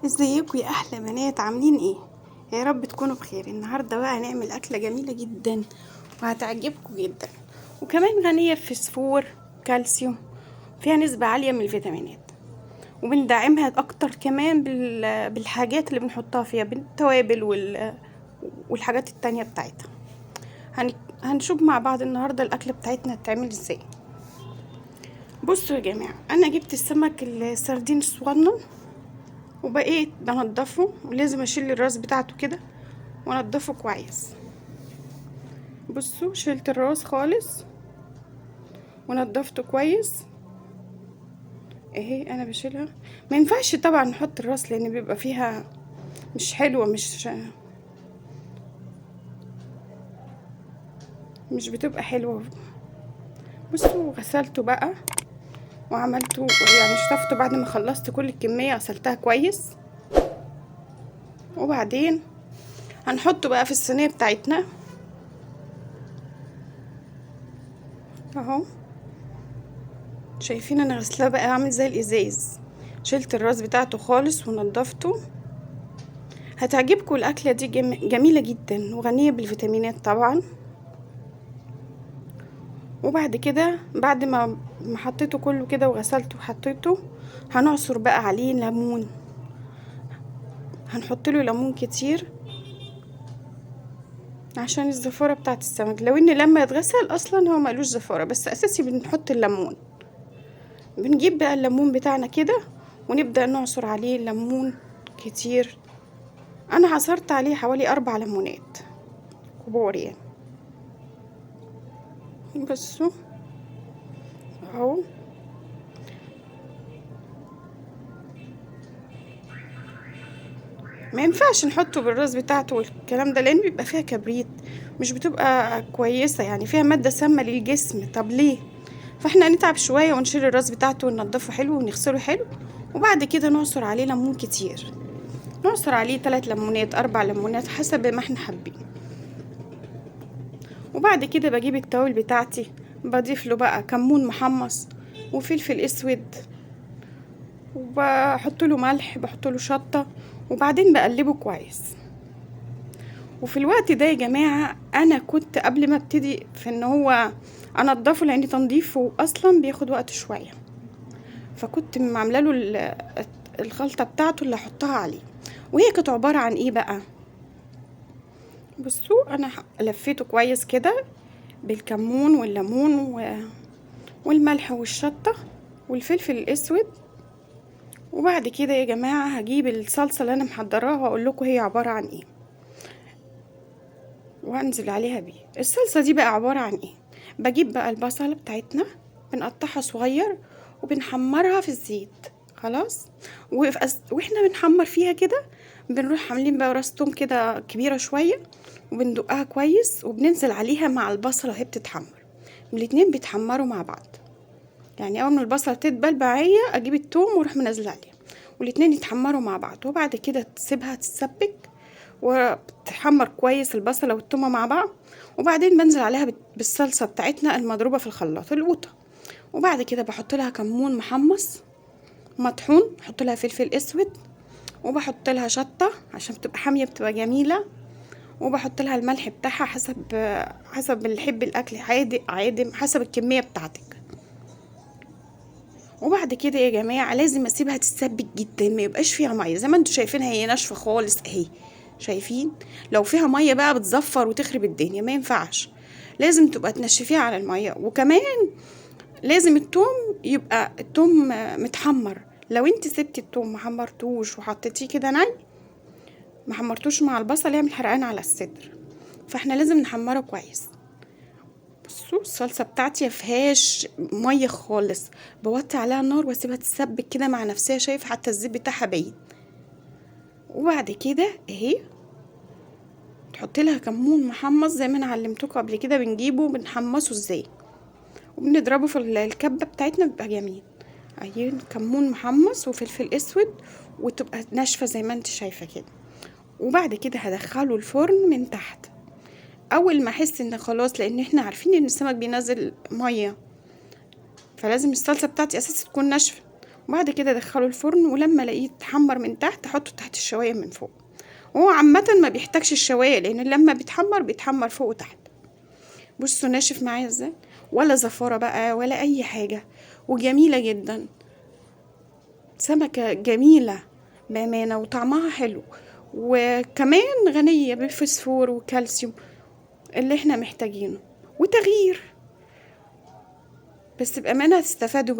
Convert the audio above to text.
ازيكم يا احلى بنات؟ عاملين ايه؟ يا رب تكونوا بخير. النهارده بقى هنعمل اكله جميله جدا وهتعجبكم جدا، وكمان غنيه بفسفور كالسيوم، فيها نسبه عاليه من الفيتامينات، وبندعمها اكتر كمان بالحاجات اللي بنحطها فيها، بالتوابل والحاجات التانية بتاعتها. هن... هنشوف مع بعض النهارده الاكله بتاعتنا هتتعمل ازاي. بصوا يا جماعه، انا جبت السمك السردين الصغنن وبقيت بنضفه، ولازم اشيل الراس بتاعته كده وانضفه كويس. بصوا شلت الراس خالص ونضفته كويس اهي. انا بشيلها، ما ينفعش طبعا نحط الراس لان بيبقى فيها مش حلوه، مش بتبقى حلوه. بصوا غسلته بقى وعملته، يعني شطفته بعد ما خلصت كل الكميه، غسلتها كويس. وبعدين هنحطه بقى في الصينيه بتاعتنا اهو. شايفين انا غسلاه بقى عامل زي الازاز. شلت الراس بتاعته خالص ونضفته. هتعجبكم الاكله دي، جميله جدا وغنيه بالفيتامينات طبعا. وبعد كده بعد ما حطيته كله كده وغسلته وحطيته، هنعصر بقى عليه ليمون. هنحط له ليمون كتير عشان الزفاره بتاعت السمك، لو ان لما يتغسل اصلا هو ملوش زفاره، بس اساسي بنحط الليمون. بنجيب بقى الليمون بتاعنا كده ونبدا نعصر عليه الليمون كتير. انا عصرت عليه حوالي 4 ليمونات كبار يعني. بصوا اهو. ما ينفعش نحطه بالراس بتاعته والكلام ده لان بيبقى فيها كبريت، مش بتبقى كويسة، يعني فيها مادة سامة للجسم. طب ليه؟ فاحنا نتعب شوية ونشيل الراس بتاعته وننضفه حلو ونغسله حلو، وبعد كده نعصر عليه ليمون كتير. نعصر عليه 3 ليمونات 4 ليمونات حسب ما احنا حابين. وبعد كده بجيب التوابل بتاعتي، بضيف له بقى كمون محمص وفلفل اسود، وبحط له ملح، بحط له شطة، وبعدين بقلبه كويس. وفي الوقت ده يا جماعة انا كنت قبل ما ابتدي في ان هو انضفه، لان تنظيفه اصلا بياخد وقت شوية، فكنت عامله له الخلطة بتاعته اللي احطها عليه. وهي كانت عبارة عن ايه بقى؟ بصوا انا لفيته كويس كده بالكمون والليمون والملح والشطة والفلفل الاسود. وبعد كده يا جماعة هجيب الصلصة اللي انا محضراها واقول لكم هي عبارة عن ايه، وانزل عليها بيه. الصلصة دي بقى عبارة عن ايه؟ بجيب بقى البصلة بتاعتنا، بنقطعها صغير وبنحمرها في الزيت. خلاص. واحنا بنحمر فيها كده بنروح عاملين بقى راس توم كده كبيرة شوية، وبندقها كويس وبننزل عليها مع البصلة وهي بتتحمر. الاتنين بيتحمروا مع بعض، يعني اول ما البصلة تدبل معايا اجيب التوم واروح منزله عليها، والاتنين يتحمروا مع بعض. وبعد كده تسيبها تتسبك وتحمر كويس البصله والتومه مع بعض. وبعدين بنزل عليها بالصلصه بتاعتنا المضروبه في الخلاط القوطه. وبعد كده بحط لها كمون محمص مطحون، بحط لها فلفل اسود، وبحط لها شطه عشان بتبقى حاميه بتبقى جميله، وبحط لها الملح بتاعها حسب اللي يحب الاكل عادي عادي حسب الكميه بتاعتك. وبعد كده يا جماعه لازم اسيبها تتسبك جدا، ما يبقاش فيها ميه. زي ما انتوا شايفينها هي ناشفه خالص اهي، شايفين؟ لو فيها ميه بقى بتزفر وتخرب الدنيا، ما ينفعش. لازم تبقى تنشفيها على الميه. وكمان لازم يبقى التوم متحمر. لو انت سبتي التوم محمرتوش وحطيتيه كده ني، محمرتوش مع البصل، يعمل حرقان على الصدر، فاحنا لازم نحمره كويس. بصوا الصلصه بتاعتي مفيهاش ميه خالص، بوطي عليها النار واسيبها تتسبك كده مع نفسها، شايف حتى الزيت بتاعها باين. وبعد كده اهي تحطي لها كمون محمص زي ما انا علمتكم قبل كده، بنجيبه بنحمصه ازاي وبنضربه في الكبه بتاعتنا، بيبقى جميل. اهي كمون محمص وفلفل اسود، وتبقى ناشفه زي ما انت شايفه كده. وبعد كده هدخله الفرن من تحت. اول ما احس ان خلاص، لان احنا عارفين ان السمك بينزل ميه، فلازم الصلصه بتاعتي اساسا تكون ناشفه. وبعد كده ادخله الفرن، ولما الاقيه اتحمر من تحت احطه تحت الشوايه من فوق. وهو عامه ما بيحتاجش الشوايه، لان لما بيتحمر فوق وتحت. بصوا ناشف معايا ازاي، ولا زفاره بقى ولا اي حاجه، وجميله جدا. سمكه جميله بامانه، وطعمها حلو، وكمان غنيه بالفوسفور وكالسيوم اللي احنا محتاجينه، وتغيير. بس بامانه تستفادوا